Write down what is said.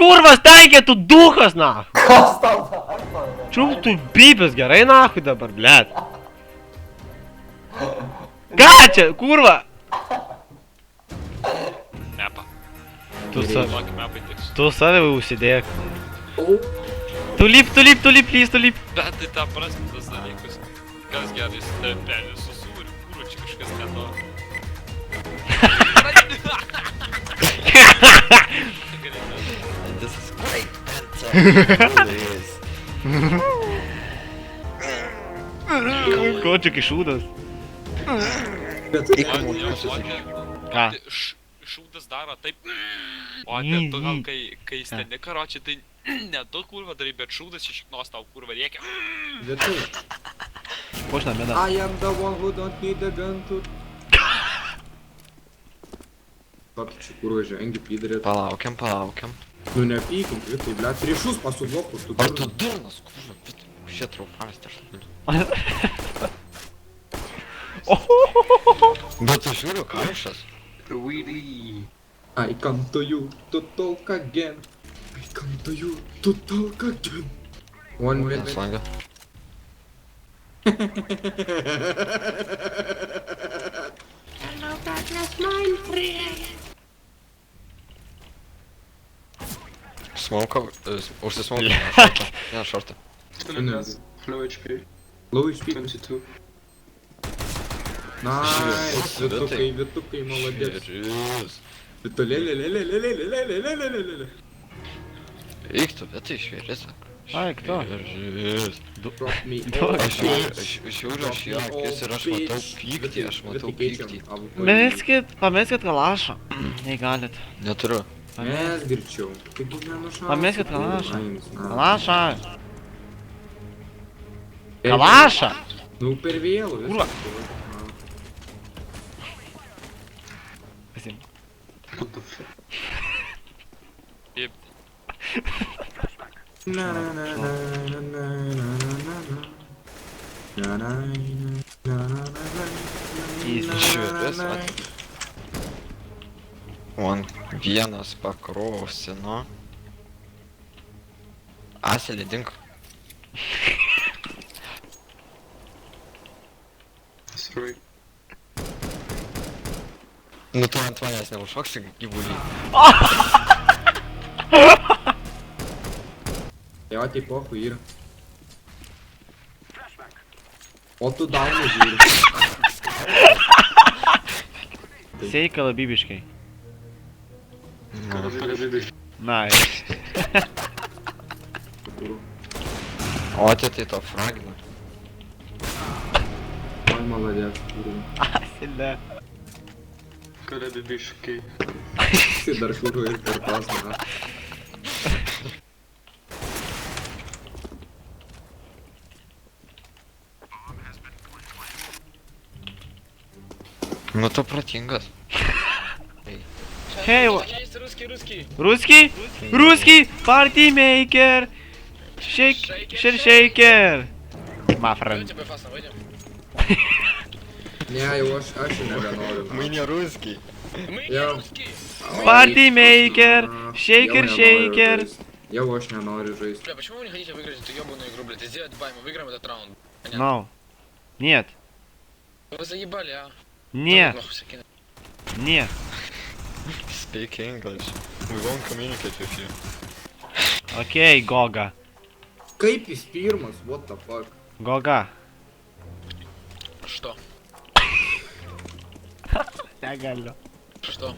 Kurva, stenkė, tu duhas, na. Kas tau daro? Čiūk, tu bybės gerai, nahui dabar, blėt. Ką čia, kurva? Mepa. Tu Tokį mepai tiks. save užsidėk. O, Tu lip, plys, tu lip. Bet tai tą prasme tas dalykas. Kas gerai, jis pelė su sūriu, kūru, čia kažkas ne to. This is great banter. Ko čia kišūdas? bet Ką? Šūdas daro taip. O ne, tu gal kai steni karočiai, tai ne tu kurva darai, bet šūdas iš šiknos tau kurva rėkia. bet tu. Pošna, bėda. I am the one who don't need a gun to... Ką tu čia kurva žengi, pydrė? Palaukiam. Nu nepykim, tai blėt, priešus pasublokus, tu Ar tu durnas, kurva, bet shit raupast aš. Bet aš žiūriu karšas. I come to you to talk again. I come to you to talk again. One minute. Slanga. Smoke, užsismoke. Ne, šortą. Low HP, Low HP. 22. Nice, vitukai, молодец. Vitulėlė. Eik tu, bet tai švieris. Ai, kto? Drop me. Aš žiūriu aš į akis ir aš matau pyktį. Pameskit kalašą. Jei galit. Neturiu. Mes girčiau. Taigi nenušau. Pameskit kalašą. Kalašą. Kalašą! Nu per vėlų. Kurva. Pasim. What the fuck? Taip. Švieris. Man vienas pakrausino. Aselė dink. Sorry. Nu tu ant manęs neužšoksi gyvulį. Jo, tai pochui yra. O tu daunai žiūri. Seikala bibiškai. Nice. O tai to fragina. Oi, молодец. Asilė. Kada bibiškai. Tai dar kurva ir per pasmą. Nu tu protingas. Hey, Есть русский. Русский, party maker. Shaker. My friend. Тебе фасно, выйдем. Ne, jau aš nebenoriu. Мы не русский. Мы Я- не русские. Party maker. Shaker. Jau aš nenoriu žaisti. Бля, почему вы не хотите выиграть эту ёбаную игру, блядь? И сделать бай, мы выиграем этот раунд. Понятно. No. Нет. Вы заебали, а? Нет. Нахуй все кинуть. Нет. Speak English. We won't communicate with you. Окей, Гога. Kaip jis pirmas, what the fuck? Гога. Что? Negaliu. Что?